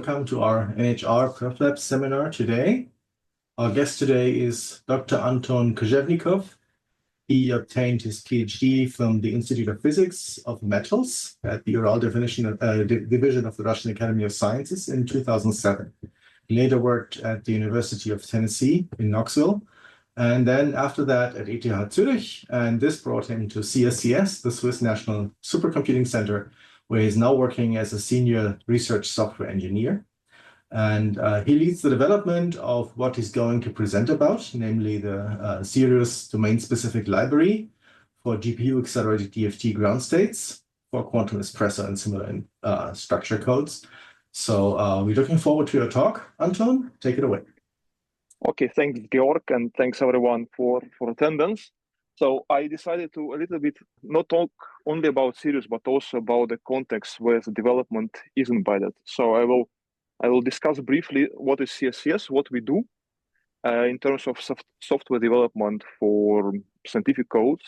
welcome to our NHR PrefLab seminar today. Our guest today is Dr. Anton Kozhevnikov. He obtained his PhD from the Institute of Physics of Metals at the Ural Division of the Russian Academy of Sciences in 2007. He later worked at the University of Tennessee in Knoxville, and then after that at ETH Zurich, and this brought him to CSCS, the Swiss National Supercomputing Center, where he's now working as a senior research software engineer. And he leads the development of what he's going to present about, namely the Sirius domain-specific library for GPU-accelerated DFT ground states for quantum espresso and similar structure codes. So we're looking forward to your talk. Anton, take it away. Okay, thanks, Georg, and thanks everyone for attendance. So I decided to a little bit not talk only about Sirius, but also about the context where the development is embedded. So I will discuss briefly what is CSCS, what we do in terms of software development for scientific codes.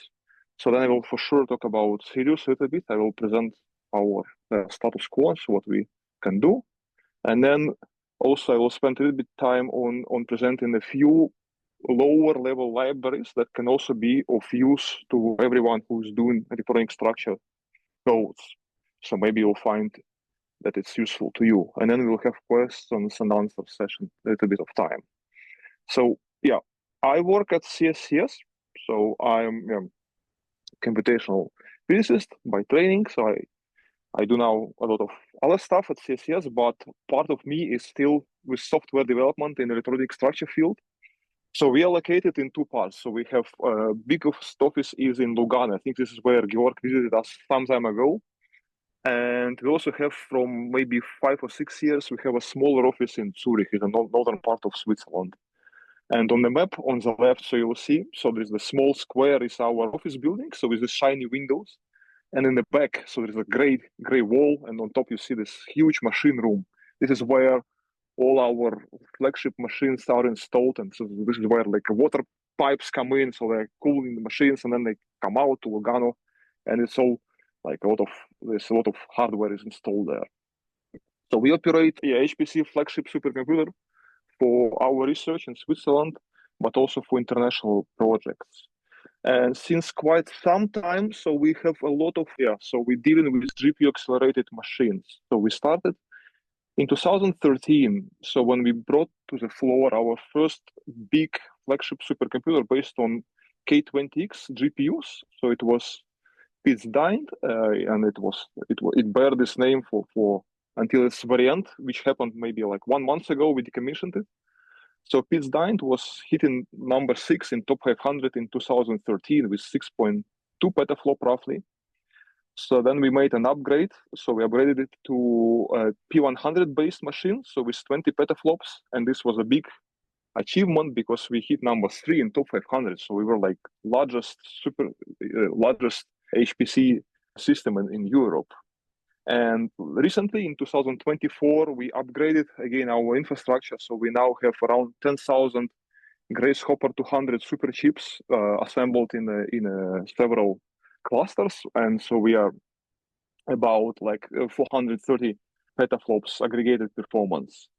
So then I will for sure talk about Sirius a little bit. I will present our status quo, so what we can do. And then also I will spend a little bit time on presenting a few lower level libraries that can also be of use to everyone who's doing electronic structure codes. So maybe you'll find that it's useful to you. And then we'll have questions and answer session, a little bit of time. So yeah, I work at CSCS. So I'm a computational physicist by training. So I do now a lot of other stuff at CSCS, but part of me is still with software development in the electronic structure field. So we are located in two parts. So we have biggest office is in Lugano. I think this is where Georg visited us some time ago. And we also have from maybe 5 or 6 years, we have a smaller office in Zurich, in the northern part of Switzerland. And on the map on the left, so you will see, so there's the small square is our office building. So with the shiny windows. And in the back, so there's a gray wall. And on top, you see this huge machine room. This is where all our flagship machines are installed, and so this is where like water pipes come in, so they're cooling the machines, and then they come out to Lugano, and it's all like there's a lot of hardware is installed there. So we operate a HPC flagship supercomputer for our research in Switzerland, but also for international projects. And since quite some time, so we have a lot of so we're dealing with GPU accelerated machines. So we started in 2013, so when we brought to the floor our first big flagship supercomputer based on K20X GPUs, so it was PITZ-DYNE, and it bear this name for until its variant, which happened maybe like 1 month ago. We decommissioned it. So PITZ-DYNE was hitting number 6 in top 500 in 2013 with 6.2 petaflop roughly. So then we made an upgrade. So we upgraded it to a P100 based machine, so with 20 petaflops. And this was a big achievement because we hit number 3 in top 500. So we were like largest HPC system in Europe. And recently in 2024, we upgraded again our infrastructure. So we now have around 10,000 Grace Hopper 200 super chips assembled in several clusters, and so we are about like 430 petaflops aggregated performance.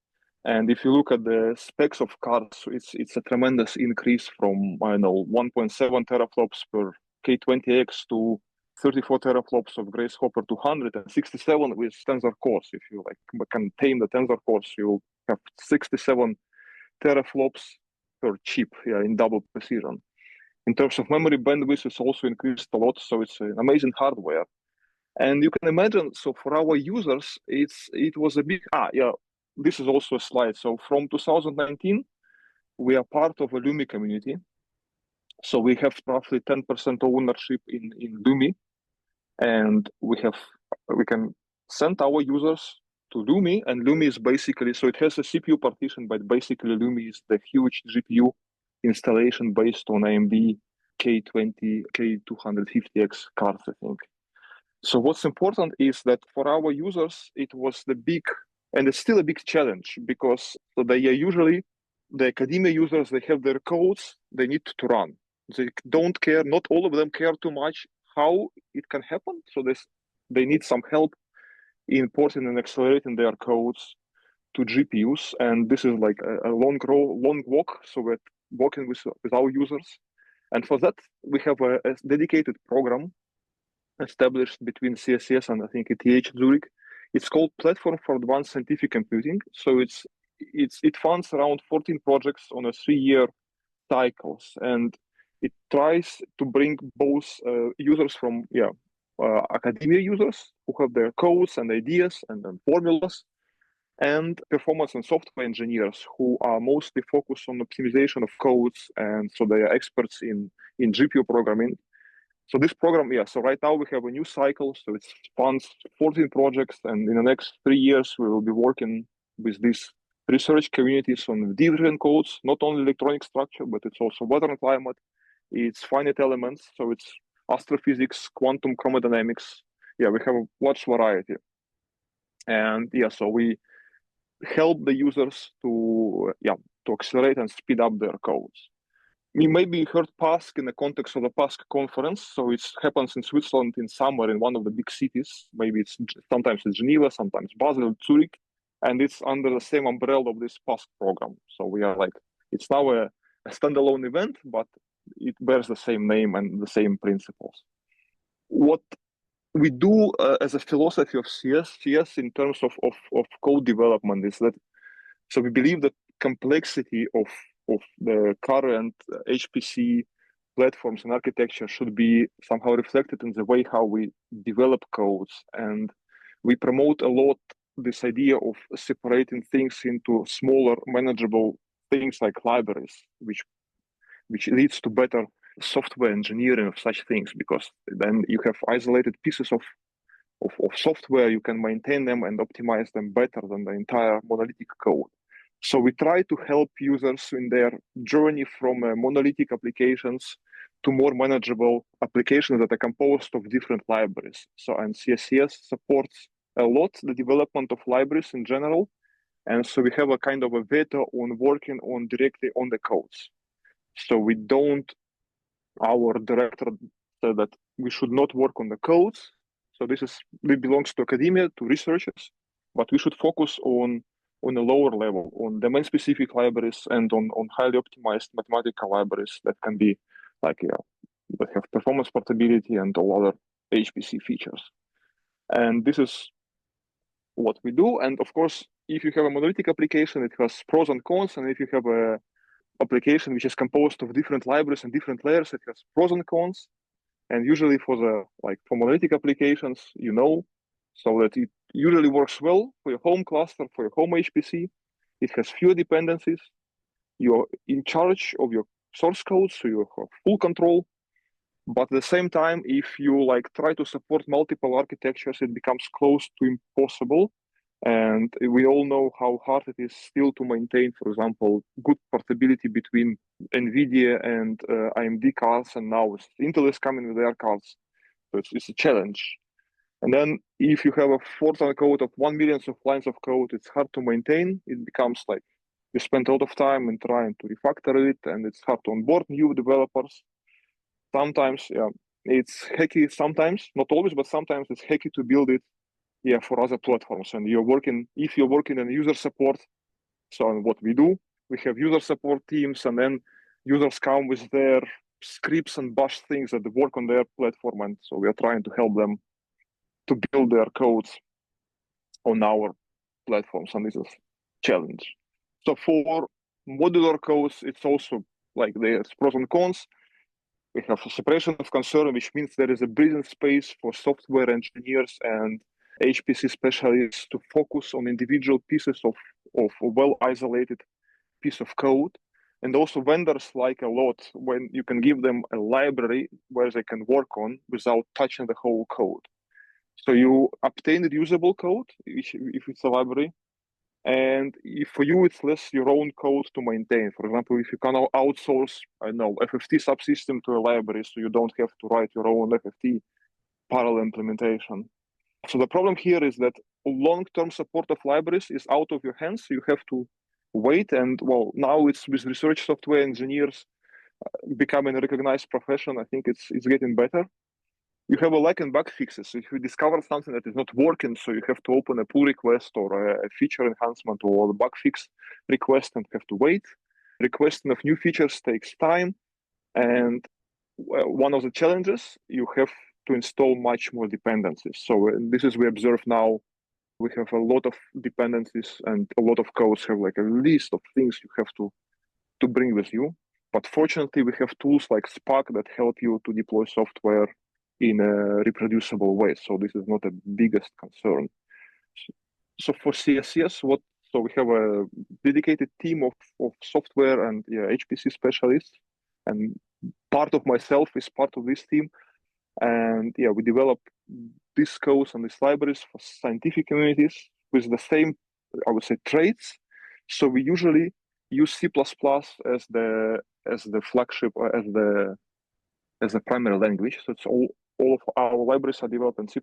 And if you look at the specs of cards, it's a tremendous increase from 1.7 teraflops per K20X to 34 teraflops of Grace Hopper 200 and 67 with tensor cores. If you like can tame the tensor cores, you'll have 67 teraflops per chip, in double precision. In terms of memory bandwidth, it's also increased a lot, so it's an amazing hardware. And you can imagine, so for our users, it was a big, this is also a slide. So from 2019, we are part of a LUMI community. So we have roughly 10% ownership in LUMI, and we can send our users to LUMI, and LUMI is basically, so it has a CPU partition, but basically LUMI is the huge GPU installation based on AMD K20, K250X cards, I think. So what's important is that for our users, it was the big, and it's still a big challenge, because so they are usually, the academia users, they have their codes they need to run. They don't care, not all of them care too much how it can happen. So they need some help in porting and accelerating their codes to GPUs, and this is like a long walk. So we're working with our users, and for that we have a dedicated program established between CSCS and I think ETH Zurich. It's called Platform for Advanced Scientific Computing. So it funds around 14 projects on a 3-year cycles, and it tries to bring both users from academia users who have their codes and ideas and formulas, and performance and software engineers who are mostly focused on optimization of codes, and so they are experts in GPU programming. So this program, so right now we have a new cycle, so it funds 14 projects, and in the next 3 years we will be working with these research communities on different codes, not only electronic structure, but it's also weather and climate, it's finite elements, so it's astrophysics, quantum chromodynamics. We have a large variety. And so we help the users to accelerate and speed up their codes. You maybe heard PASC in the context of the PASC conference. So it happens in Switzerland in summer in one of the big cities. Maybe sometimes it's Geneva, sometimes Basel, Zurich, and it's under the same umbrella of this PASC program. So we are it's now a standalone event, but it bears the same name and the same principles. What we do as a philosophy of CS in terms of code development is that, so we believe that complexity of the current HPC platforms and architecture should be somehow reflected in the way how we develop codes. And we promote a lot this idea of separating things into smaller, manageable things like libraries, which leads to better software engineering of such things, because then you have isolated pieces of software, you can maintain them and optimize them better than the entire monolithic code. So we try to help users in their journey from monolithic applications to more manageable applications that are composed of different libraries. So, and CSCS supports a lot the development of libraries in general. And so we have a kind of a veto on working on directly on the codes. So our director said that we should not work on the codes. So it belongs to academia, to researchers, but we should focus on a lower level, on domain-specific libraries and on highly optimized mathematical libraries that can be that have performance portability and all other HPC features. And this is what we do. And of course, if you have a monolithic application, it has pros and cons. And if you have a application which is composed of different libraries and different layers, it has pros and cons. And usually for monolithic applications, so that it usually works well for your home cluster, for your home HPC. It has fewer dependencies. You're in charge of your source code, so you have full control. But at the same time, if you try to support multiple architectures, it becomes close to impossible. And we all know how hard it is still to maintain, for example, good portability between NVIDIA and AMD cards, and now Intel is coming with their cards. So it's a challenge. And then if you have a Fortran code of 1 million of lines of code, it's hard to maintain. It becomes you spend a lot of time in trying to refactor it, and it's hard to onboard new developers. Sometimes, it's hacky. Sometimes, not always, but sometimes it's hacky to build it for other platforms. And if you're working in user support, so what we do, we have user support teams, and then users come with their scripts and bash things that work on their platform. And so we are trying to help them to build their codes on our platforms. And this is a challenge. So for modular codes, it's also there's pros and cons. We have a separation of concern, which means there is a breathing space for software engineers and HPC specialists to focus on individual pieces of well-isolated piece of code. And also vendors like a lot when you can give them a library where they can work on without touching the whole code. So you obtain the usable code if it's a library. And if for you, it's less your own code to maintain. For example, if you can outsource, FFT subsystem to a library, so you don't have to write your own FFT parallel implementation. So the problem here is that long-term support of libraries is out of your hands. You have to wait. And now it's with research software engineers becoming a recognized profession. I think it's getting better. you have a lack in bug fixes. If you discover something that is not working, so you have to open a pull request or a feature enhancement or a bug fix request and have to wait. Requesting of new features takes time. And one of the challenges, you have to install much more dependencies. So this is we observe now, we have a lot of dependencies and a lot of codes have like a list of things you have to bring with you. But fortunately, we have tools like Spark that help you to deploy software in a reproducible way. So this is not the biggest concern. So for CSCS, so we have a dedicated team of software and HPC specialists, and part of myself is part of this team. And we develop these codes and these libraries for scientific communities with the same, I would say, traits. So we usually use C++ as the flagship, as the primary language. So it's all of our libraries are developed in C++.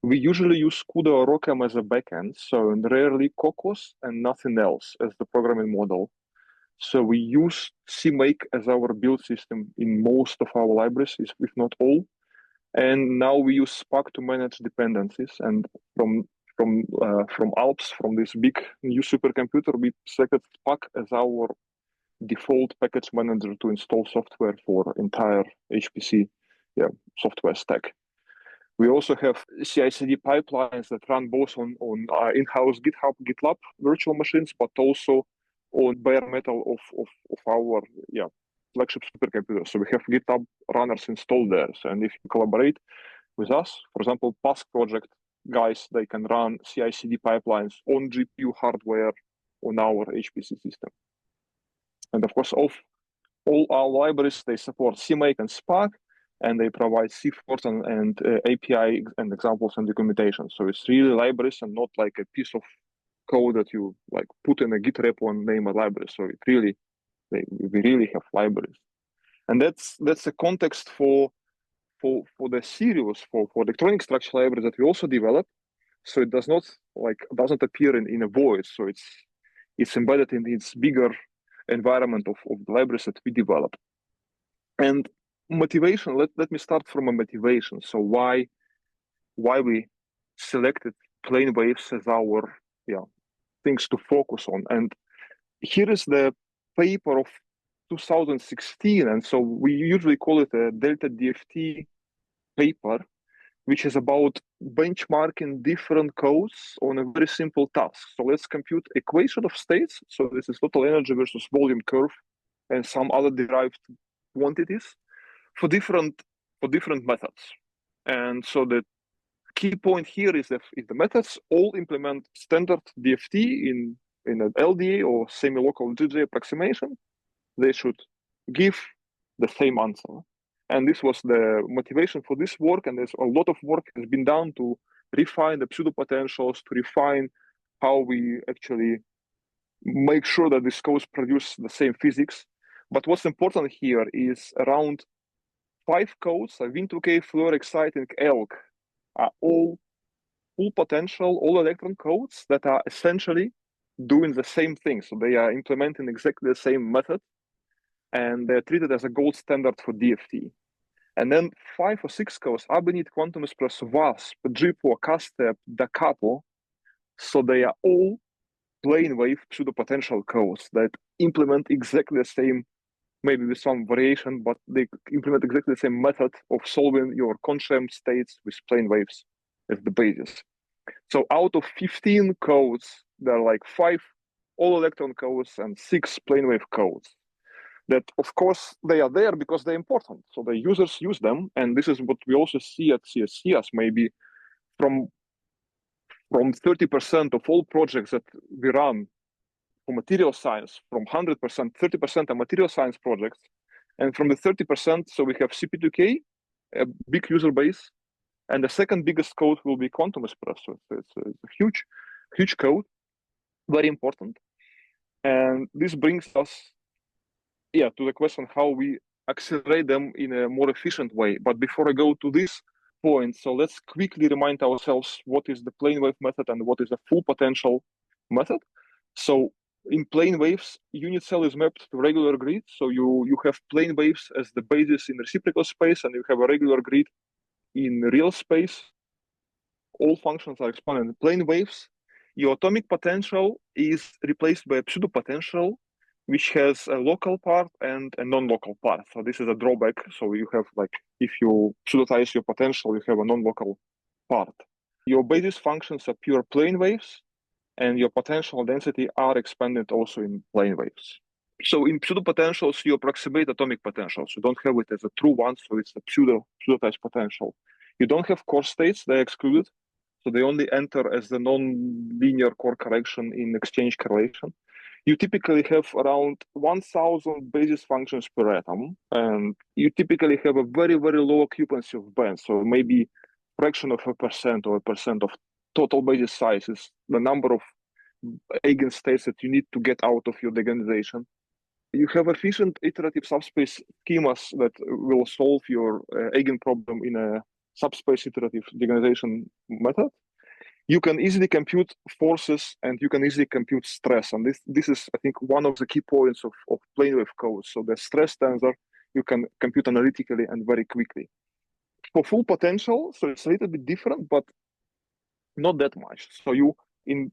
We usually use CUDA or ROCm as a backend, so rarely Cocos and nothing else as the programming model. So we use CMake as our build system in most of our libraries, if not all. And now we use Spark to manage dependencies. And from Alps, from this big new supercomputer, we selected Spark as our default package manager to install software for entire HPC software stack. We also have CI/CD pipelines that run both on in-house GitHub, GitLab virtual machines, but also on bare metal of our flagship supercomputer. So we have GitHub runners installed there. So, and if you collaborate with us, for example, Pask project guys, they can run CI/CD pipelines on GPU hardware on our HPC system. And of course, all our libraries, they support CMake and Spark, and they provide CForce and API and examples and documentation. So it's really libraries and not like a piece of code that you like put in a Git repo and name a library. So it really, we really have libraries. And that's a context for the serious, for electronic structure library that we also develop. So it doesn't appear in a void. So it's embedded in its bigger environment of the libraries that we develop. And motivation, let me start from a motivation. So why we selected plane waves as our things to focus on. And here is the paper of 2016. And so we usually call it a Delta DFT paper, which is about benchmarking different codes on a very simple task. So let's compute equation of states. So this is total energy versus volume curve and some other derived quantities for different methods. And so the key point here is that if the methods all implement standard DFT in an LDA or semi-local GJ approximation, they should give the same answer. And this was the motivation for this work. And there's a lot of work has been done to refine the pseudo potentials, to refine how we actually make sure that these codes produce the same physics. But what's important here is around 5 codes, Win2K, Fluor, Exciting, ELK, are all full potential, all electron codes that are essentially doing the same thing. So they are implementing exactly the same method, and they're treated as a gold standard for DFT. And then 5 or 6 codes, Abinit, Quantum Express, VASP, JIPO, CASTEP, DACAPO. So they are all plane wave pseudo potential codes that implement exactly the same, maybe with some variation, but they implement exactly the same method of solving your constraint states with plane waves as the basis. So out of 15 codes, there are like 5 all electron codes and 6 plane wave codes. That of course they are there because they're important. So the users use them, and this is what we also see at CSCS. Maybe from 30% of all projects that we run for material science, from 100%, 30% are material science projects, and from the 30%, so we have CP2K, a big user base, and the second biggest code will be Quantum Espresso. It's a huge code, very important, and this brings us to the question how we accelerate them in a more efficient way. But before I go to this point, so let's quickly remind ourselves what is the plane wave method and what is the full potential method. So in plane waves, unit cell is mapped to regular grid. So you have plane waves as the basis in reciprocal space, and you have a regular grid in real space, all functions are expanded in plane waves. Your atomic potential is replaced by a pseudo potential, which has a local part and a non-local part. So this is a drawback. So you have like, if you pseudotize your potential, you have a non-local part. Your basis functions are pure plane waves, and your potential density are expanded also in plane waves. So in pseudo potentials, you approximate atomic potentials. You don't have it as a true one, so it's a pseudotized potential. You don't have core states, they're excluded. So they only enter as the non-linear core correction in exchange correlation. You typically have around 1,000 basis functions per atom, and you typically have a very, very low occupancy of bands. So maybe fraction of a percent or a percent of total basis size is the number of eigenstates that you need to get out of your deionization. You have efficient iterative subspace schemas that will solve your eigen problem in a subspace iterative deionization method. You can easily compute forces and you can easily compute stress. And this is, I think, one of the key points of plane wave code. So the stress tensor, you can compute analytically and very quickly. For full potential, so it's a little bit different, but not that much. So you, in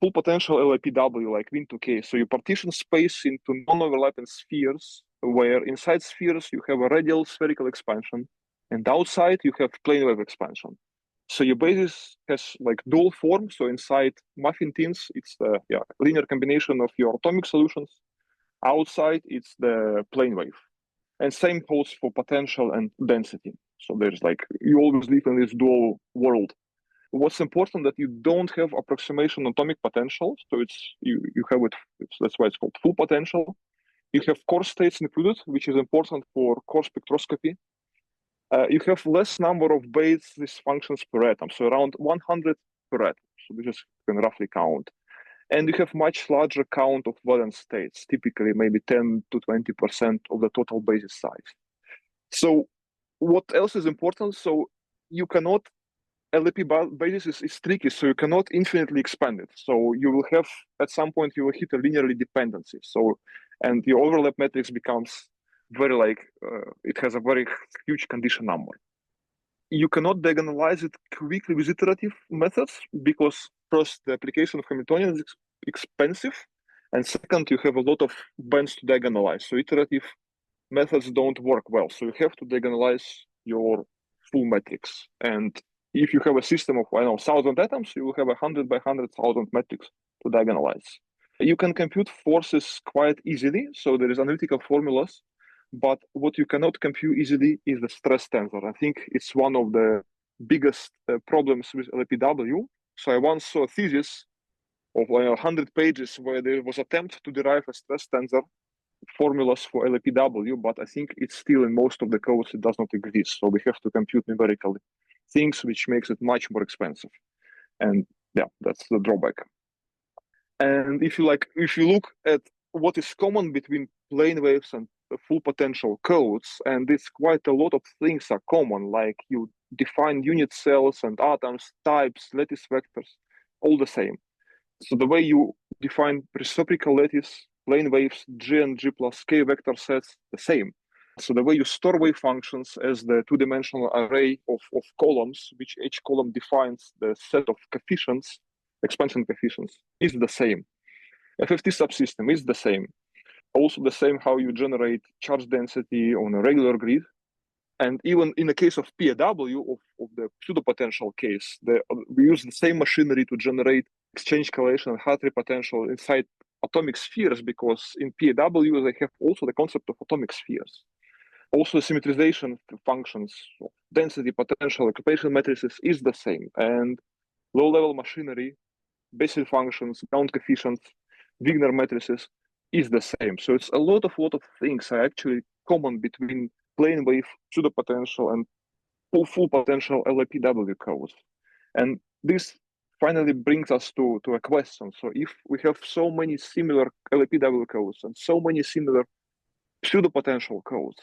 full potential LAPW, like Win2K, so you partition space into non-overlapping spheres, where inside spheres you have a radial spherical expansion, and outside you have plane wave expansion. So your basis has like dual form. So inside muffin tins, it's the linear combination of your atomic solutions. Outside, it's the plane wave. And same holds for potential and density. So there's like, you always live in this dual world. What's important that you don't have approximation atomic potential. So it's you have it, that's why it's called full potential. You have core states included, which is important for core spectroscopy. You have less number of basis functions per atom, so around 100 per atom. So we just can roughly count. And you have much larger count of valence states, typically maybe 10 to 20% of the total basis size. So what else is important? So you cannot, LAP basis is tricky, so you cannot infinitely expand it. So you will have, at some point, you will hit a linearly dependency. So, and your overlap matrix becomes very like, it has a very huge condition number. You cannot diagonalize it quickly with iterative methods because first, the application of Hamiltonian is expensive, and second, you have a lot of bands to diagonalize. So iterative methods don't work well. So you have to diagonalize your full matrix. And if you have a system of, 1,000 atoms, you will have 100 by 100,000 matrix to diagonalize. You can compute forces quite easily. So there is analytical formulas, but what you cannot compute easily is the stress tensor. I think it's one of the biggest problems with LAPW. So I once saw a thesis of 100 pages where there was attempt to derive a stress tensor formulas for LAPW, but I think it's still in most of the codes it does not exist. So we have to compute numerically things, which makes it much more expensive. And yeah, that's the drawback. And if you look at what is common between plane waves and full potential codes, and it's quite a lot of things are common, like you define unit cells and atoms, types, lattice vectors, all the same. So the way you define reciprocal lattice, plane waves, G and G plus K vector sets, the same. So the way you store wave functions as the two-dimensional array of columns, which each column defines the set of coefficients, expansion coefficients, is the same. FFT subsystem is the same. Also the same how you generate charge density on a regular grid. And even in the case of PAW, of the pseudo-potential case, we use the same machinery to generate exchange correlation and Hartree potential inside atomic spheres, because in PAW they have also the concept of atomic spheres. Also, symmetrization functions, density, potential, occupation matrices is the same. And low-level machinery, Bessel functions, ground coefficients, Wigner matrices is the same. So it's a lot of things are actually common between plane wave, pseudo potential, and full potential LAPW codes. And this finally brings us to a question. So if we have so many similar LAPW codes and so many similar pseudo potential codes,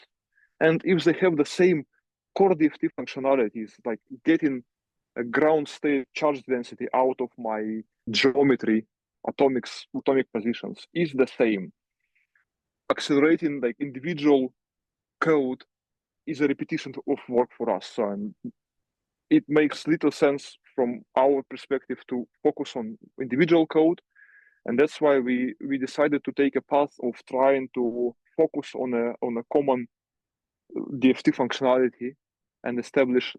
and if they have the same core DFT functionalities, like getting a ground state charge density out of my geometry, atomic positions is the same. Accelerating like individual code is a repetition of work for us. So it makes little sense from our perspective to focus on individual code. And that's why we decided to take a path of trying to focus on a common DFT functionality and establish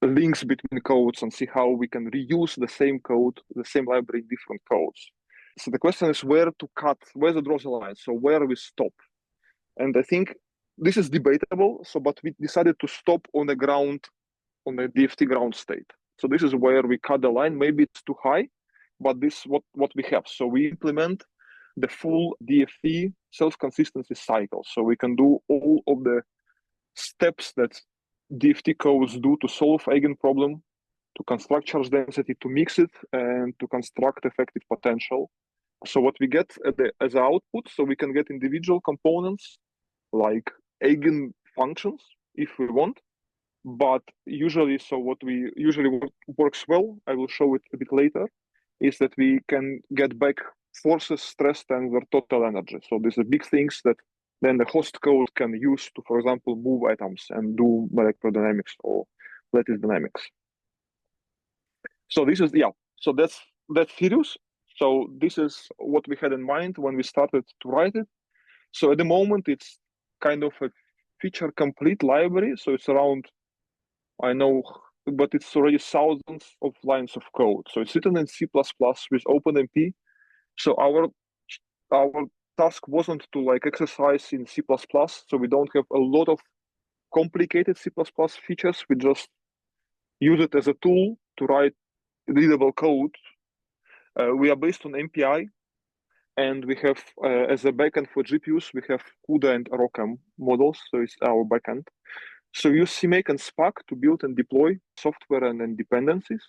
links between codes and see how we can reuse the same code, the same library in different codes. So the question is where to cut, where the draws the line, so where we stop. And I think this is debatable, but we decided to stop on the ground, on the DFT ground state. So this is where we cut the line. Maybe it's too high, but this is what we have. So we implement the full DFT self-consistency cycle. So we can do all of the steps that DFT codes do to solve eigen problem, to construct charge density, to mix it, and to construct effective potential. So what we get as output, so we can get individual components like eigen functions if we want, but usually, so what we usually works well, I will show it a bit later, is that we can get back forces, stress tensor, total energy. So these are big things that then the host code can use to, for example, move atoms and do molecular dynamics or lattice dynamics. So this is, so that's Sirius. So this is what we had in mind when we started to write it. So at the moment, it's kind of a feature complete library. So it's around, I know, but it's already thousands of lines of code. So it's written in C++ with OpenMP. So our task wasn't to exercise in C++. So we don't have a lot of complicated C++ features. We just use it as a tool to write readable code. We are based on MPI, and we have, as a backend for GPUs, we have CUDA and ROCm models, so it's our backend. So we use CMake and Spark to build and deploy software and dependencies.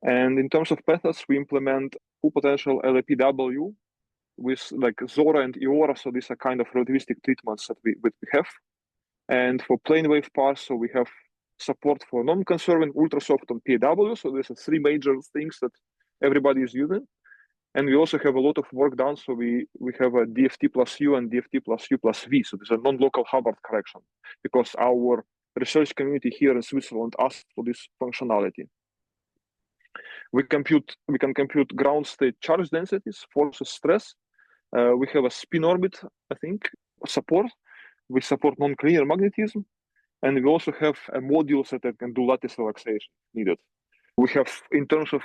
And in terms of methods, we implement full potential LAPW with Zora and Eora, so these are kind of relativistic treatments that we have. And for plane wave parse, so we have support for non-conserving, ultrasoft, and PAW. So these are three major things that everybody is using. And we also have a lot of work done. So we have a DFT plus U and DFT plus U plus V. So this is a non-local Hubbard correction because our research community here in Switzerland asked for this functionality. We can compute ground state charge densities, forces, stress. We have a spin orbit, I think, support. We support non-linear magnetism. And we also have a modules that can do lattice relaxation needed. We have, in terms of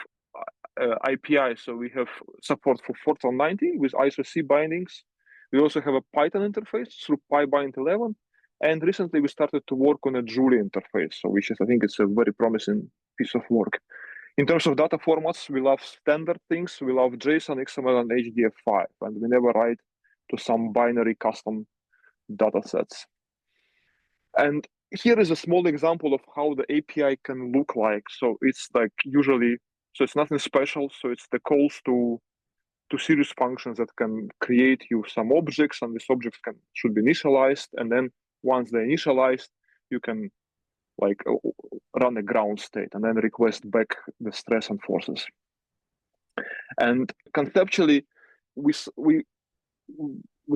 IPI, so we have support for Fortran 90 with I2C bindings. We also have a Python interface through PyBind 11. And recently we started to work on a Julia interface, so which is, I think it's a very promising piece of work. In terms of data formats, we love standard things. We love JSON, XML, and HDF5, and we never write to some binary custom data sets. And here is a small example of how the API can look like. So it's usually, so it's nothing special. So it's the calls to Sirius functions that can create you some objects, and these objects should be initialized. And then once they're initialized, you can run a ground state and then request back the stress and forces. And conceptually, we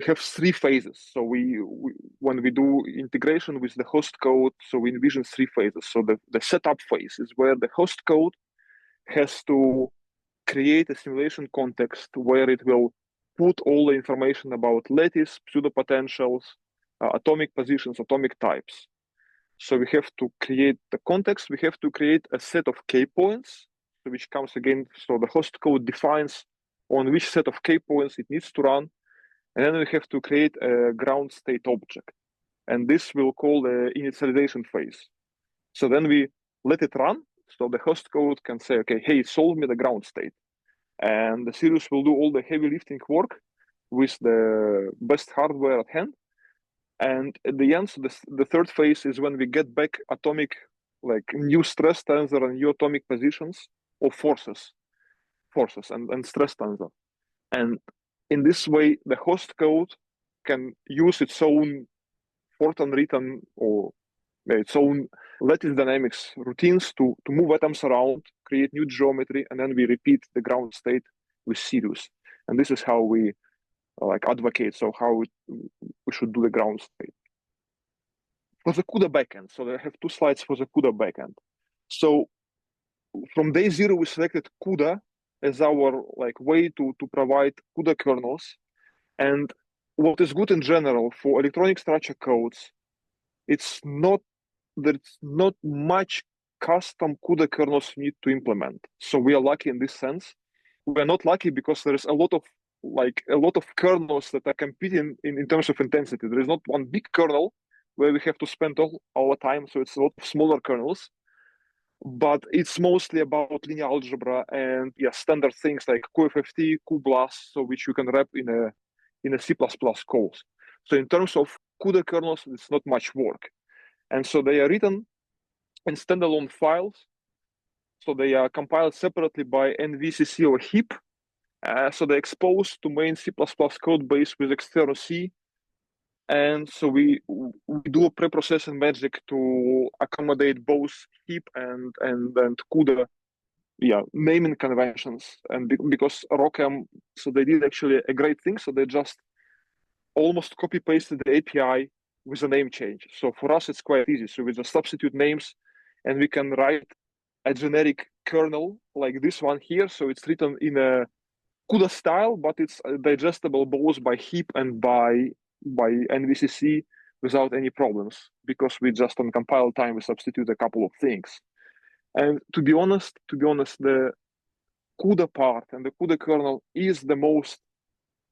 have three phases. So when we do integration with the host code, so we envision three phases. So the setup phase is where the host code has to create a simulation context where it will put all the information about lattice, pseudopotentials, atomic positions, atomic types. So we have to create the context. We have to create a set of K points, which comes again. So the host code defines on which set of K points it needs to run. And then we have to create a ground state object. And this we'll call the initialization phase. So then we let it run. So the host code can say, okay, hey, solve me the ground state. And the Sirius will do all the heavy lifting work with the best hardware at hand. And at the end, so the third phase is when we get back atomic, new stress tensor and new atomic positions of forces and stress tensor. And in this way, the host code can use its own Fortran written or its own lattice dynamics routines to move atoms around, create new geometry, and then we repeat the ground state with Sirius. And this is how we advocate, so how we should do the ground state. for the CUDA backend. So I have 2 slides for the CUDA backend. So from day 0, we selected CUDA as our way to provide CUDA kernels. And what is good in general for electronic structure codes, there's not much custom CUDA kernels we need to implement. So we are lucky in this sense. We are not lucky because there is a lot of kernels that are competing in terms of intensity. There is not one big kernel where we have to spend all our time. So it's a lot of smaller kernels, but it's mostly about linear algebra and standard things like cuFFT, cuBLAS, so which you can wrap in a C++ code. So in terms of CUDA kernels, it's not much work. And so they are written in standalone files. So they are compiled separately by NVCC or heap. So they're exposed to main C++ code base with external C. And so we do a pre-processing magic to accommodate both heap and CUDA naming conventions. And because ROCm, so they did actually a great thing. So they just almost copy-pasted the API with a name change. So for us, it's quite easy. So we just substitute names and we can write a generic kernel like this one here. So it's written in a CUDA style, but it's digestible both by heap and by NVCC without any problems, because we just on compile time, we substitute a couple of things. And to be honest, the CUDA part and the CUDA kernel is the most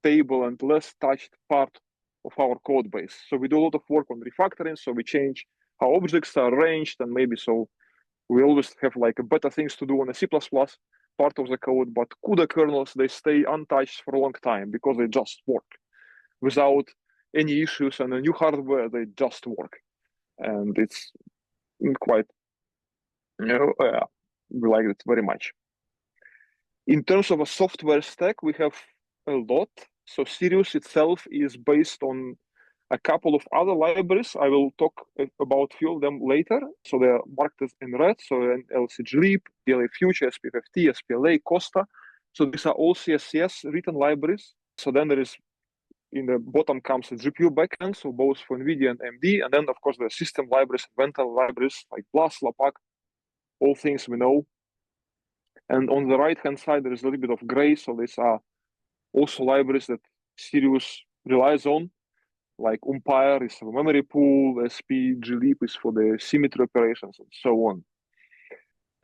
stable and less touched part of our code base. So we do a lot of work on refactoring. So we change how objects are arranged, and maybe so we always have better things to do on a C++ part of the code. But CUDA kernels, they stay untouched for a long time because they just work without any issues, and the new hardware, they just work. And it's quite, we like it very much. In terms of a software stack, we have a lot. So Sirius itself is based on a couple of other libraries. I will talk about a few of them later. So they are marked in red. So LCGLib, PLA Future, SPFFT, SPLA, Costa. So these are all CSCS written libraries. So then there is, in the bottom comes the GPU backend, so both for NVIDIA and AMD. And then, of course, the system libraries, vendor libraries like BLAS, LAPACK, all things we know. And on the right-hand side, there is a little bit of gray. So these are also libraries that Sirius relies on, like Umpire is for memory pool, SPGLib is for the symmetry operations, and so on.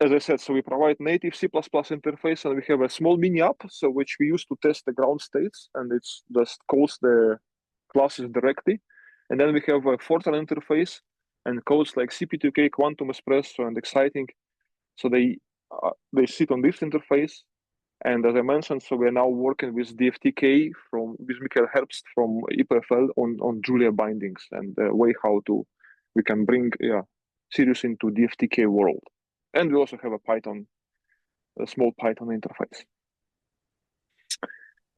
As I said, so we provide native C++ interface, and we have a small mini app, so which we use to test the ground states, and it's just calls the classes directly. And then we have a Fortran interface and codes like CP2K, Quantum Espresso, and Exciting. So they sit on this interface. And as I mentioned, so we're now working with DFTK with Michael Herbst from EPFL on Julia bindings and the way how we can bring Sirius into DFTK world. And we also have a small Python interface.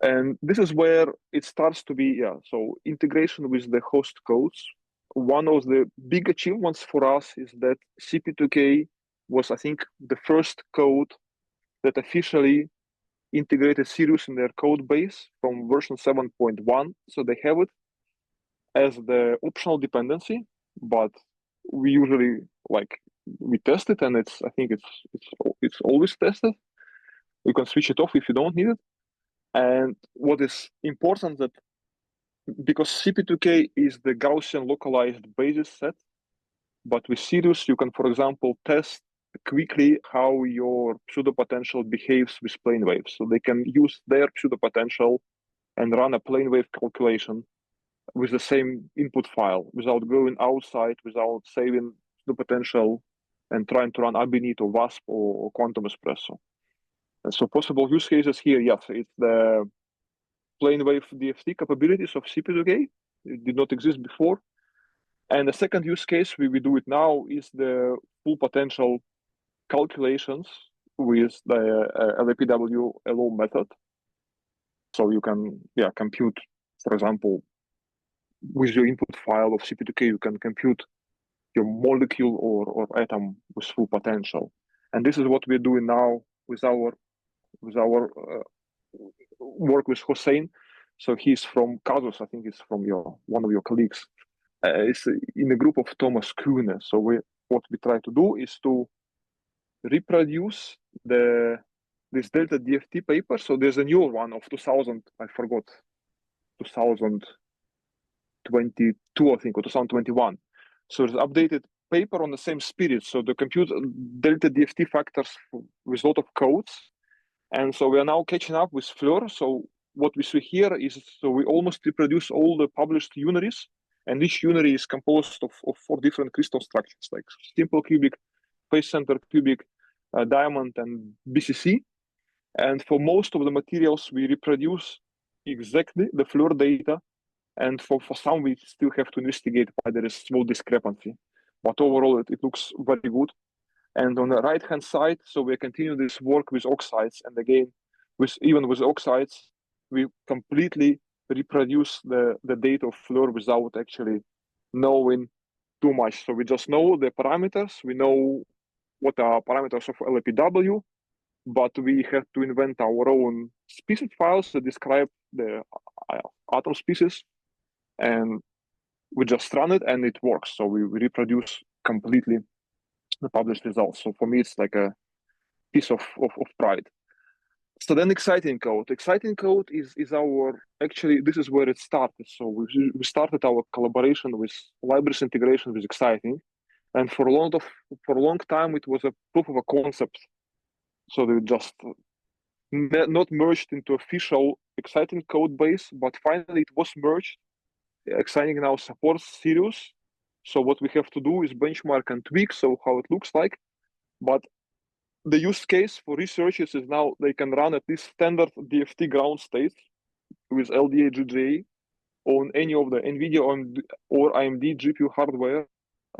And this is where it starts to be, so integration with the host codes. One of the big achievements for us is that CP2K was, I think, the first code that officially integrated Sirius in their code base from version 7.1. So they have it as the optional dependency, but we usually we test it, and I think it's always tested. You can switch it off if you don't need it. And what is important that because CP2K is the Gaussian localized basis set, but with Sirius you can, for example, test quickly how your pseudo-potential behaves with plane waves. So they can use their pseudo-potential and run a plane wave calculation with the same input file without going outside, without saving the potential and trying to run Abinit or WASP or Quantum Espresso. And so possible use cases here, yes, it's the plane wave DFT capabilities of CP2K. It did not exist before. And the second use case we do it now is the full potential calculations with the LAPW LO method. So you can compute, for example, with your input file of CP2K, you can compute your molecule or atom with full potential. And this is what we're doing now with our work with Hossein. So he's from Kazus, I think it's from one of your colleagues. is in a group of Thomas Kuhne. So what we try to do is to reproduce this delta DFT paper. So there's a newer one of 2000, I forgot, 2022, I think, or 2021. So it's updated paper on the same spirit. So the compute delta DFT factors with a lot of codes. And so we are now catching up with FLIR. So what we see here is, so we almost reproduce all the published unaries, and each unary is composed of 4 different crystal structures, like simple cubic, face center cubic, diamond, and BCC. And for most of the materials, we reproduce exactly the FLIR data. And for some, we still have to investigate why there is small discrepancy. But overall, it looks very good. And on the right-hand side, so we continue this work with oxides. And again, even with oxides, we completely reproduce the data of FLIR without actually knowing too much. So we just know the parameters. We know what are parameters of LAPW, but we have to invent our own species files that describe the atom species. And we just run it and it works. So we reproduce completely the published results. So for me, it's like a piece of pride. So then exciting code. Exciting code is our, actually, this is where it started. So we started our collaboration with libraries integration with exciting. And for a long time, it was a proof of a concept. So they just not merged into official exciting code base, but finally it was merged. Exciting now supports Sirius. So what we have to do is benchmark and tweak, so how it looks like. But the use case for researchers is now they can run at least standard DFT ground state with LDA GJA on any of the NVIDIA or AMD GPU hardware.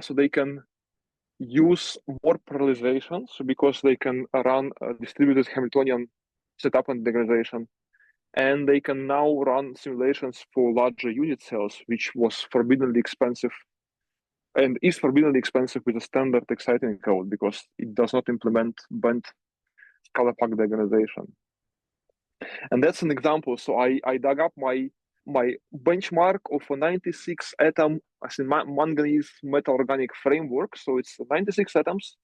So they can use more parallelization, so because they can run a distributed Hamiltonian setup and degradation. And they can now run simulations for larger unit cells, which was forbiddenly expensive and is forbiddenly expensive with a standard exciting code because it does not implement bent scalar pack degradation. And that's an example. So I dug up my benchmark of a 96 atom manganese metal organic framework. So it's 96 atoms,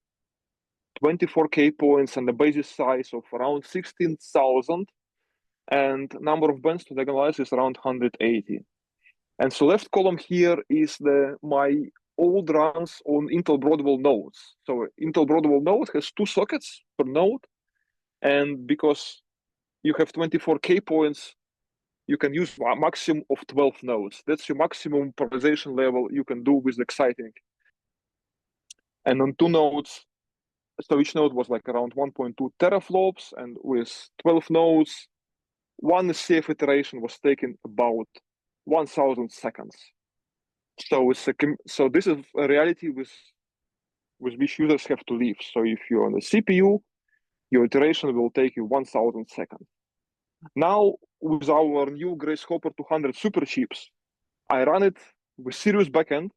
24K points, and the basis size of around 16,000. And number of bends to diagonalize is around 180. And so left column here is my old runs on Intel Broadwell nodes. So Intel Broadwell node has 2 sockets per node. And because you have 24K points, you can use a maximum of 12 nodes. That's your maximum parallelization level you can do with exciting. And on 2 nodes, so each node was like around 1.2 teraflops, and with 12 nodes, one CF iteration was taking about 1,000 seconds. So so this is a reality with which users have to live. So if you're on the CPU, your iteration will take you 1,000 seconds. Now, with our new Grace Hopper 200 super chips, I run it with Sirius backend,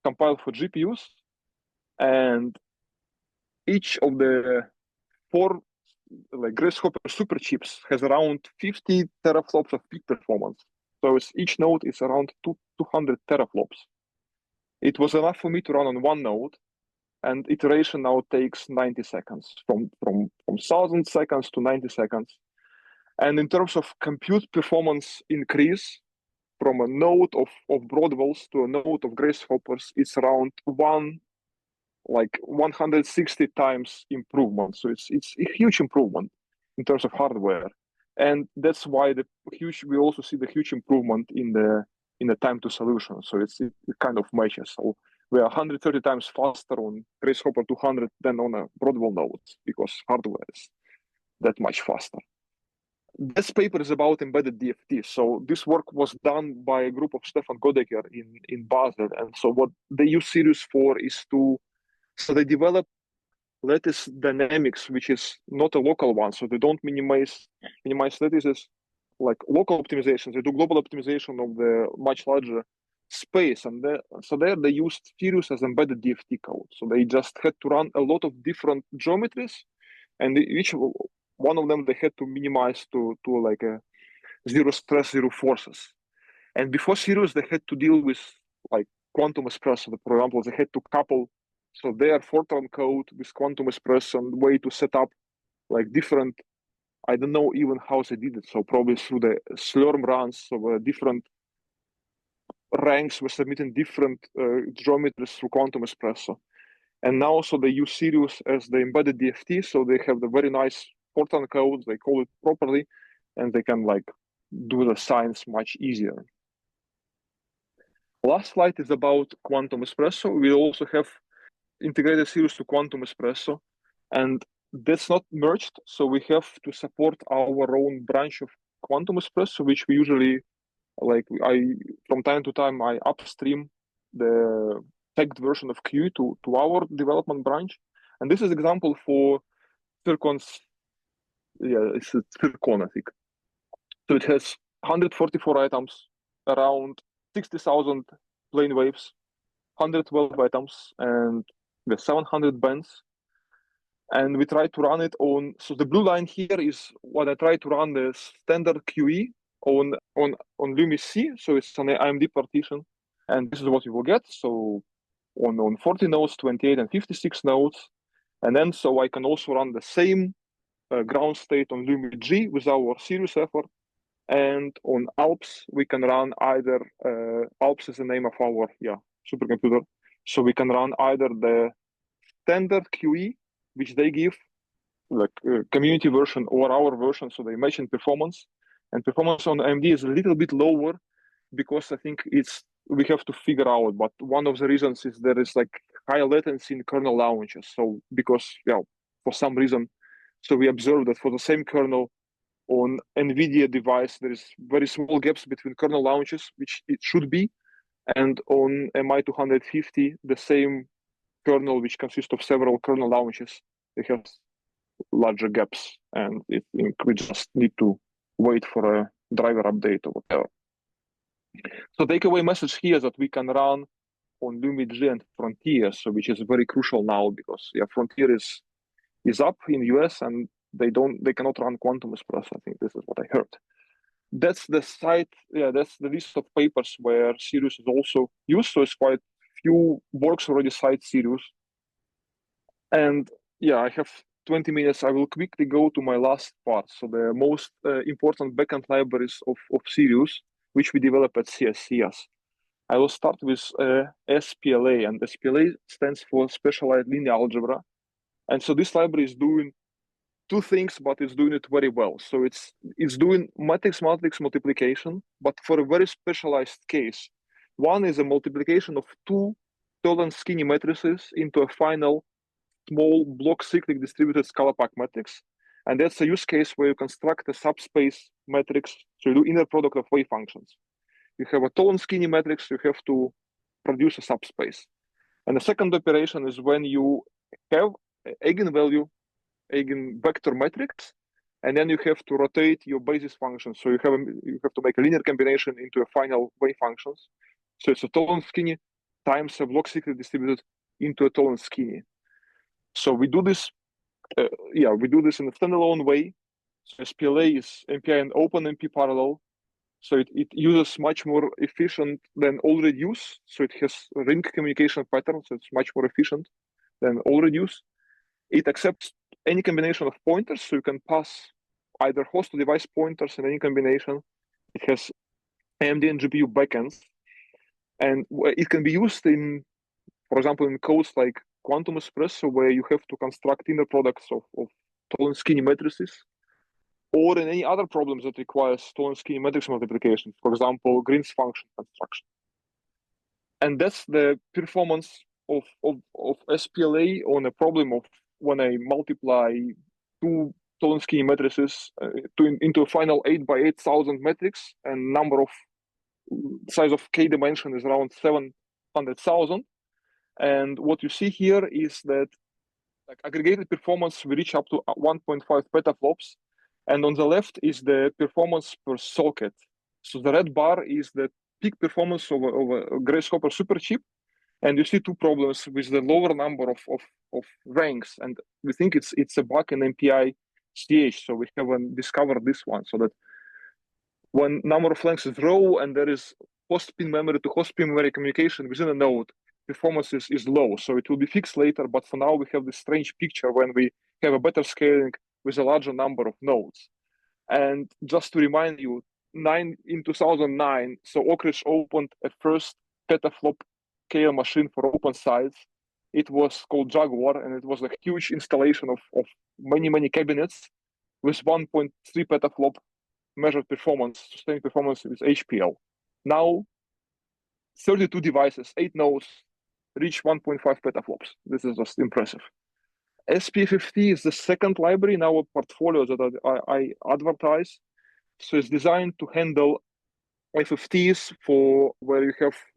compiled for GPUs, and each of the 4 Grace Hopper super chips has around 50 teraflops of peak performance. So each node is around 200 teraflops. It was enough for me to run on 1 node, and iteration now takes 90 seconds, from 1,000 seconds to 90 seconds. And in terms of compute performance increase, from a node of Broadwells to a node of Grace Hoppers, it's around 160 times improvement. So it's a huge improvement in terms of hardware. And that's why we also see the huge improvement in the time to solution. So it kind of matches. So we are 130 times faster on Grace Hopper 200 than on a Broadwell node because hardware is that much faster. This paper is about embedded DFT. So this work was done by a group of Stefan Godecker in Basel. And so what they use Sirius for is so they develop lattice dynamics, which is not a local one. So they don't minimize lattices like local optimizations. They do global optimization of the much larger space. And so there they used Sirius as embedded DFT code. So they just had to run a lot of different geometries, and each one of them they had to minimize to like a 0 stress, 0 forces. And before Sirius, they had to deal with like Quantum Espresso. For example, they had to couple so their Fortran code with Quantum Espresso and way to set up like different, I don't know even how they did it. So probably through the Slurm runs, so different ranks were submitting different geometries through Quantum Espresso. And now so they use Sirius as the embedded DFT. So they have the very nice Fortran code, they call it properly, and they can like do the science much easier. Last slide is about Quantum Espresso. We also have integrated Sirius to Quantum Espresso, and that's not merged. So we have to support our own branch of Quantum Espresso, which we usually from time to time I upstream the tagged version of QE to our development branch. And this is example for Zircon's, it's a Zircon, I think. So it has 144 items, around 60,000 plane waves, 112 items, and the 700 bands. And we try to run it on, so the blue line here is what I try to run the standard QE on Lumi C, so it's an AMD partition, and this is what you will get. So on 40 nodes, 28 and 56 nodes, and then so I can also run the same ground state on Lumi G with our Sirius effort, and on Alps we can run either Alps is the name of our supercomputer, so we can run either the standard QE, which they give, like community version, or our version, so they match in performance. And performance on AMD is a little bit lower because I think we have to figure out, but one of the reasons is there is like high latency in kernel launches. So because for some reason, so we observed that for the same kernel on NVIDIA device, there is very small gaps between kernel launches, which it should be, and on MI250, the same kernel, which consists of several kernel launches, it has larger gaps, and we just need to wait for a driver update or whatever. So takeaway message here is that we can run on Lumi G and Frontier, so which is very crucial now because Frontier is up in US and they cannot run Quantum Espresso. I think this is what I heard. That's the site, that's the list of papers where Sirius is also used. So it's quite few works already cite Sirius. And I have 20 minutes. I will quickly go to my last part. So the most important backend libraries of Sirius, which we develop at CSCS. I will start with SPLA, and SPLA stands for Specialized Linear Algebra. And so this library is doing two things, but it's doing it very well. So it's doing matrix multiplication, but for a very specialized case. One is a multiplication of two tall and skinny matrices into a final small block cyclic distributed scalar pack matrix. And that's a use case where you construct a subspace matrix. So you do inner product of wave functions. You have a tall and skinny matrix, you have to produce a subspace. And the second operation is when you have eigenvalue, eigenvector matrix, and then you have to rotate your basis function. So you have to make a linear combination into a final wave functions. So it's a tall and skinny times a block cyclic distributed into a tall and skinny. So we do this, we do this in a standalone way. So SPLA is MPI and OpenMP parallel. So it uses much more efficient than all-reduce. So it has a ring communication pattern, so it's much more efficient than all-reduce. It accepts any combination of pointers, so you can pass either host to device pointers in any combination. It has AMD and GPU backends. And it can be used in, for example, in codes like Quantum Espresso, where you have to construct inner products of tall and skinny matrices, or in any other problems that requires tall and skinny matrix multiplication, for example, Green's function construction. And that's the performance of SPLA on a problem of when I multiply two tall and skinny matrices into a final 8 by 8,000 matrix, and number of size of k dimension is around 700,000. And what you see here is that like aggregated performance, we reach up to 1.5 petaflops. And on the left is the performance per socket. So the red bar is the peak performance of a Grace Hopper superchip. And you see two problems with the lower number of ranks. And we think it's a bug in MPI CH. So we haven't discovered this one. So that when number of lengths is low and there is host pin memory to host pin memory communication within a node, performance is low. So it will be fixed later, but for now we have this strange picture when we have a better scaling with a larger number of nodes. And just to remind you, in 2009, so Oak Ridge opened a first petaflop KL machine for open sites. It was called Jaguar, and it was a huge installation of many cabinets with 1.3 petaflop measured performance, sustained performance with HPL. Now, 32 devices, 8 nodes, reach 1.5 petaflops. This is just impressive. SP50 is the second library in our portfolio that I advertise. So it's designed to handle FFTs for where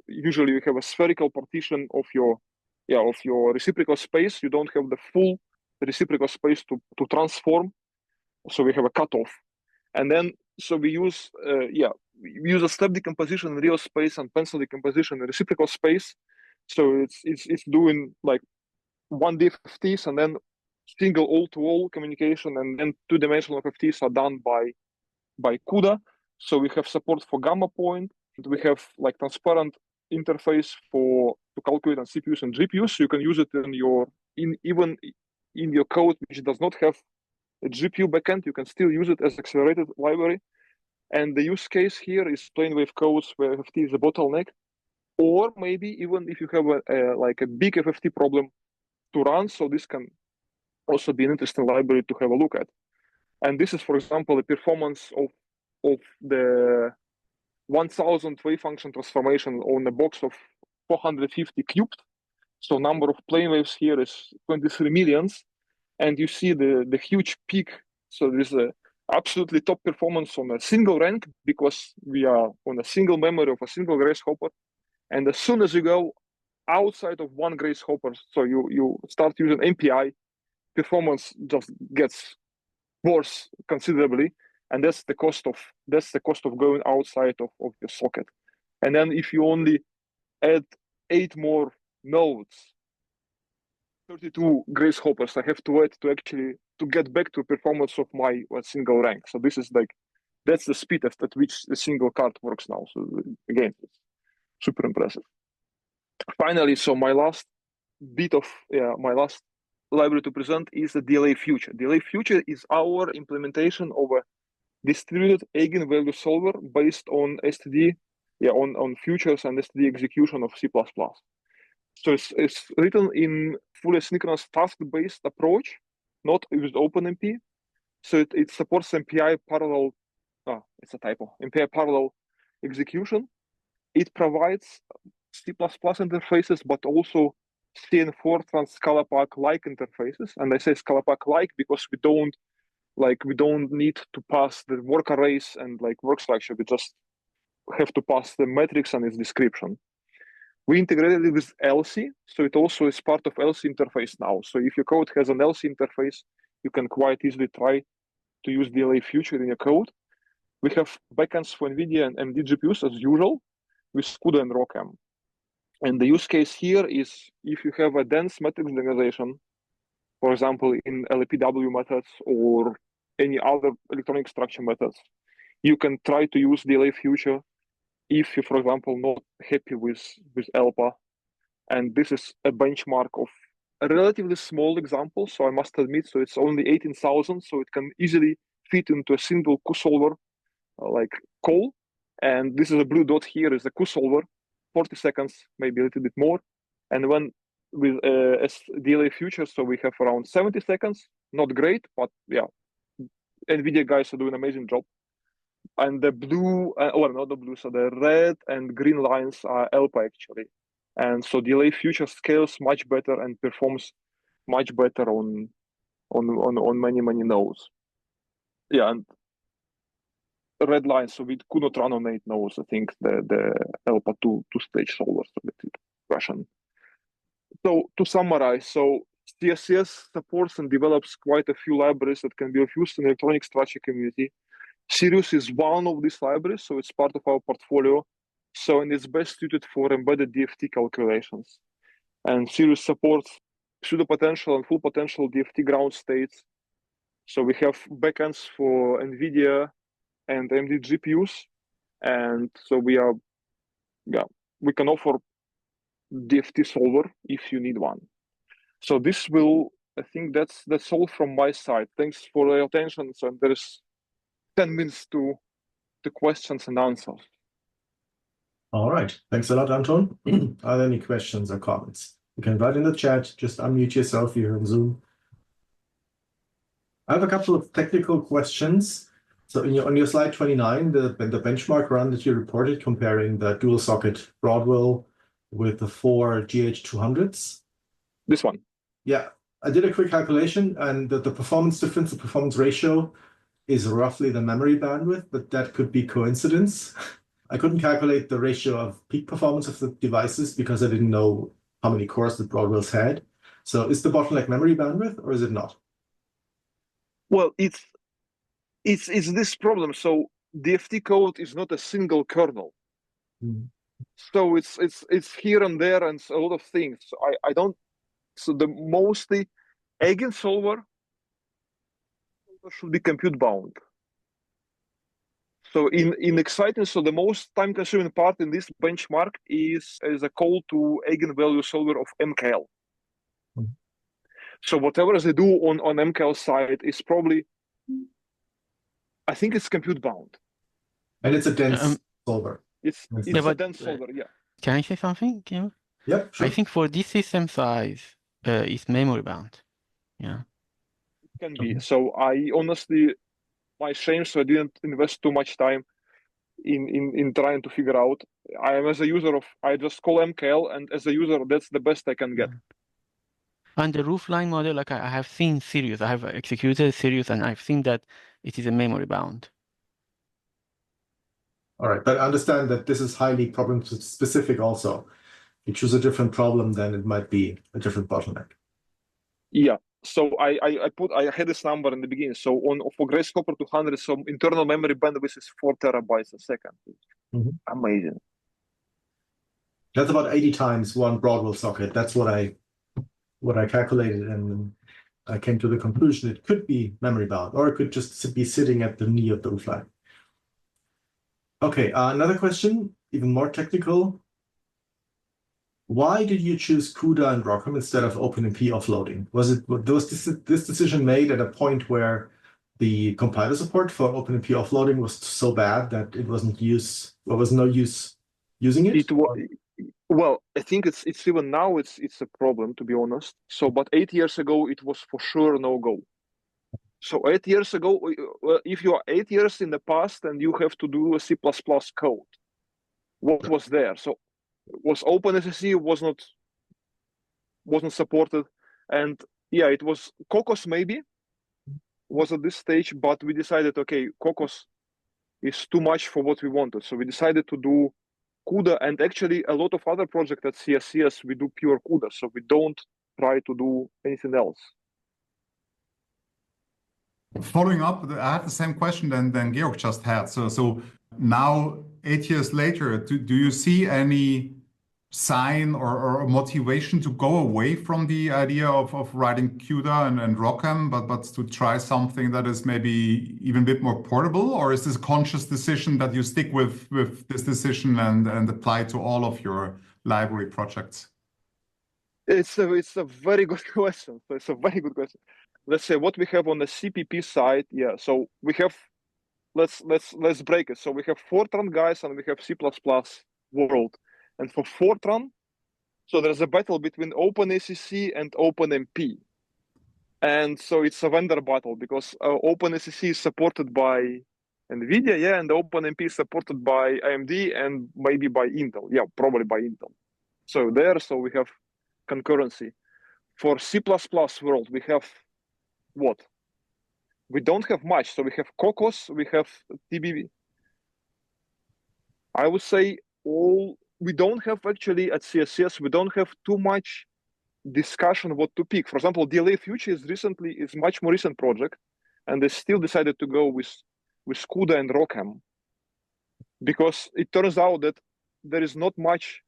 usually you have a spherical partition of your reciprocal space. You don't have the full reciprocal space to transform. So we have a cutoff. And then so we use a step decomposition in real space and pencil decomposition in reciprocal space. So it's doing like 1D FFTs and then single all-to-all communication, and then two-dimensional FFTs are done by CUDA. So we have support for gamma point. We have like transparent interface to calculate on CPUs and GPUs. So you can use it even in your code which does not have a GPU backend. You can still use it as accelerated library. And the use case here is plane wave codes where FFT is a bottleneck, or maybe even if you have a big FFT problem to run. So this can also be an interesting library to have a look at. And this is, for example, the performance of the 1000 wave function transformation on a box of 450 cubed. So number of plane waves here is 23 millions. And you see the huge peak. So there's a absolutely top performance on a single rank because we are on a single memory of a single Grace Hopper. And as soon as you go outside of one Grace Hopper, so you start using MPI, performance just gets worse considerably. And that's the cost of going outside of your socket. And then if you only add 8 more nodes, 32 Grace Hoppers I have to add to get back to performance of my single rank. So this is that's the speed at which the single card works now. So again, it's super impressive. Finally, so my last library to present is the DLA Future. DLA Future is our implementation of a distributed eigenvalue solver based on STD, on futures and STD execution of C++. So it's written in fully synchronous task-based approach, not with OpenMP. So it supports MPI parallel, it's a typo, MPI parallel execution. It provides C++ interfaces, but also CN4 Scalapack-like interfaces. And I say Scalapack-like because we don't need to pass the work arrays and work structure. We just have to pass the metrics and its description. We integrated it with LC, so it also is part of LC interface now. So if your code has an LC interface, you can quite easily try to use DLA Future in your code. We have backends for NVIDIA and AMD GPUs as usual with CUDA and ROCm. And the use case here is if you have a dense matrix linearization, for example, in LPW methods or any other electronic structure methods, you can try to use DLA Future if you, for example, not happy with ELPA. And this is a benchmark of a relatively small example, so I must admit, so it's only 18,000, so it can easily fit into a single cuSolver call. And this is a blue dot here is the cuSolver, 40 seconds, maybe a little bit more. And when with DLA Future, so we have around 70 seconds, not great, but yeah, NVIDIA guys are doing an amazing job. And the blue, or not the blue, so the red and green lines are ELPA actually. And so DLA Future scales much better and performs much better on many nodes. Yeah, and red lines, so we could not run on 8 nodes. I think the ELPA two-stage solvers a bit Russian. So to summarize, so CSS supports and develops quite a few libraries that can be of use in the electronic structure community. Sirius is one of these libraries, so it's part of our portfolio. So, and it's best suited for embedded DFT calculations. And Sirius supports pseudo potential and full potential DFT ground states. So we have backends for NVIDIA and AMD GPUs. And so we are we can offer DFT solver if you need one. So this will, I think that's all from my side. Thanks for your attention. So there's 10 minutes to the questions and answers. All right. Thanks a lot, Anton. Are there any questions or comments? You can write in the chat. Just unmute yourself here on Zoom. I have a couple of technical questions. So on your slide 29, the benchmark run that you reported comparing the dual socket Broadwell with the 4 GH200s. This one. Yeah, I did a quick calculation, and the performance difference, the performance ratio is roughly the memory bandwidth, but that could be coincidence. I couldn't calculate the ratio of peak performance of the devices because I didn't know how many cores the Broadwells had. So is the bottleneck memory bandwidth, or is it not? Well, it's this problem. So DFT code is not a single kernel. So it's here and there and a lot of things. I don't. So the mostly Eigensolver should be compute bound. So in exciting, so the most time consuming part in this benchmark is a call to eigenvalue solver of MKL. So whatever they do on MKL side is probably, I think it's compute bound. And it's a dense solver. It's a dense solver, yeah. Can I say something, Kim? Yep, sure. I think for this system size, it's memory bound. Yeah. It can be. So I honestly, my shame, so I didn't invest too much time in trying to figure out. I am as a user of, I just call MKL, and as a user, that's the best I can get. And the roofline model, like I have seen Sirius, I have executed Sirius, and I've seen that it is a memory bound. All right, but understand that this is highly problem specific also. If you choose a different problem, then it might be a different bottleneck. Yeah. So I had this number in the beginning. So for Grace Hopper 200, so internal memory bandwidth is 4 terabytes a second. Amazing. That's about 80 times one Broadwell socket. That's what I calculated, and I came to the conclusion it could be memory bound, or it could just be sitting at the knee of the roofline. Okay, another question, even more technical. Why did you choose CUDA and ROCm instead of OpenMP offloading? Was this decision made at a point where the compiler support for OpenMP offloading was so bad that it wasn't was no use using it? Well, I think it's even now it's a problem, to be honest. So, but 8 years ago it was for sure no go. So 8 years ago, if you are 8 years in the past and you have to do a C++ code, what was there? So was OpenSSE wasn't supported, and yeah, it was Cocos maybe was at this stage, but we decided, okay, Cocos is too much for what we wanted, so we decided to do CUDA, and actually a lot of other projects at CSCS we do pure CUDA, so we don't try to do anything else. Following up, I have the same question than Georg just had. So now, 8 years later, do you see any sign or motivation to go away from the idea of writing CUDA and ROCm, but to try something that is maybe even a bit more portable? Or is this a conscious decision that you stick with this decision and apply to all of your library projects? It's a very good question. It's a very good question. Let's say what we have on the CPP side. Yeah, so we have, let's break it. So we have Fortran guys and we have C++ world. And for Fortran, so there's a battle between OpenSSE and OpenMP. And so it's a vendor battle because OpenSSE is supported by NVIDIA, yeah, and OpenMP is supported by AMD and maybe by Intel. Yeah, probably by Intel. So we have concurrency. For C++ world, we have what? We don't have much. So we have Cocos, we have TBV. I would say we don't have actually at CSCS, we don't have too much discussion what to pick. For example, DLA Future is much more recent project, and they still decided to go with CUDA and ROCm because it turns out that there is not much.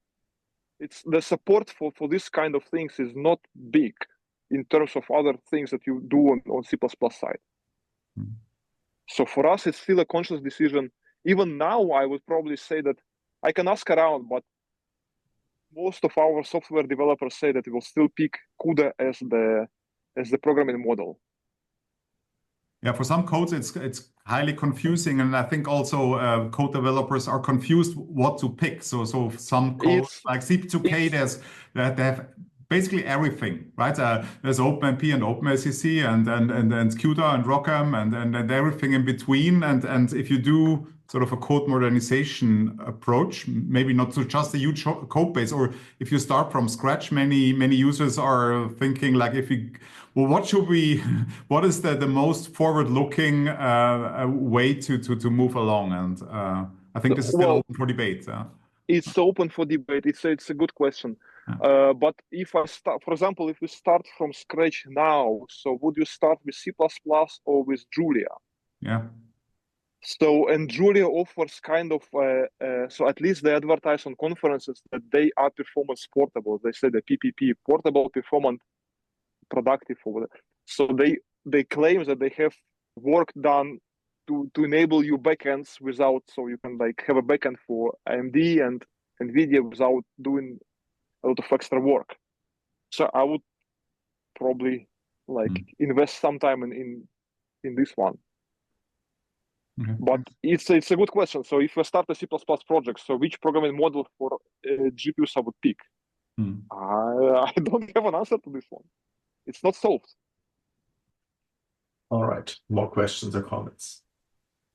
It's the support for this kind of things is not big in terms of other things that you do on C++ side. So for us, it's still a conscious decision. Even now, I would probably say that I can ask around, but most of our software developers say that we will still pick CUDA as the programming model. Yeah, for some codes, it's highly confusing, and I think also code developers are confused what to pick. So some codes like CP2K, they have basically everything, right? There's OpenMP and OpenSCC, and CUDA and ROCm, and everything in between. And if you do sort of a code modernization approach, maybe not to just a huge code base, or if you start from scratch, many users are thinking like, what is the most forward-looking way to move along? And I think this is still open for debate. It's open for debate. It's a good question. Yeah. But if I start, for example, if we start from scratch now, so would you start with C++ or with Julia? Yeah. So, and Julia offers kind of, so at least they advertise on conferences that they are performance portable. They say the PPP, portable, performant, productive. So they claim that they have work done to enable you backends without, so you can like have a backend for AMD and NVIDIA without doing a lot of extra work. So I would probably like invest some time in this one. Okay. But it's a good question. So if I start a C++ project, so which programming model for GPUs I would pick? I don't have an answer to this one. It's not solved. All right, more questions or comments.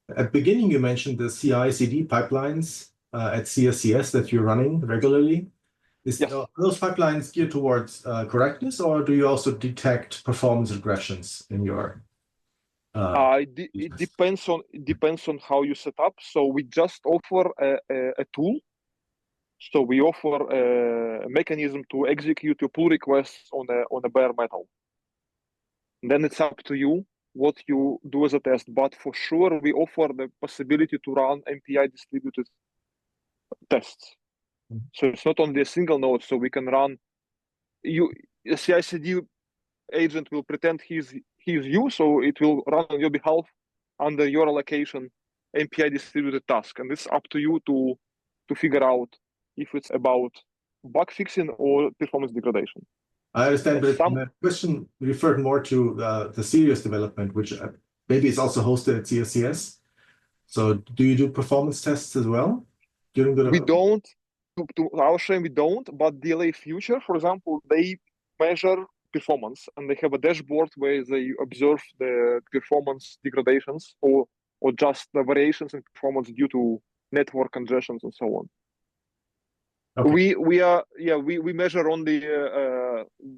At the beginning, you mentioned the CI/CD pipelines at CSCS that you're running regularly. Yes. Are those pipelines geared towards correctness, or do you also detect performance regressions in your it depends on how you set up. So we just offer a tool. So we offer a mechanism to execute your pull requests on a bare metal. And then it's up to you what you do as a test. But for sure, we offer the possibility to run MPI distributed tests. So it's not only a single node. So we can run a CI/CD agent will pretend he's you, so it will run on your behalf under your allocation MPI distributed task, and it's up to you to figure out if it's about bug fixing or performance degradation. I understand, but the question referred more to the Sirius development, which maybe is also hosted at CSCS. So do you do performance tests as well during the development? We don't. To our shame, we don't. But DLA Future, for example, they measure performance, and they have a dashboard where they observe the performance degradations or just the variations in performance due to network congestions and so on. Okay. We measure only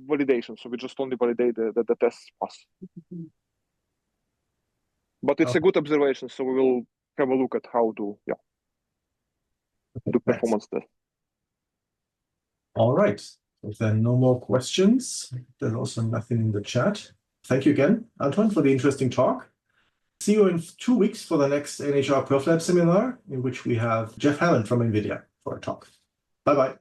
validation, so we just only validate the tests pass. But it's a good observation, so we will have a look at how to do performance test. All right. If there are no more questions, there's also nothing in the chat. Thank you again, Anton, for the interesting talk. See you in 2 weeks for the next NHR PerfLab seminar, in which we have Jeff Hammond from NVIDIA for a talk. Bye-bye.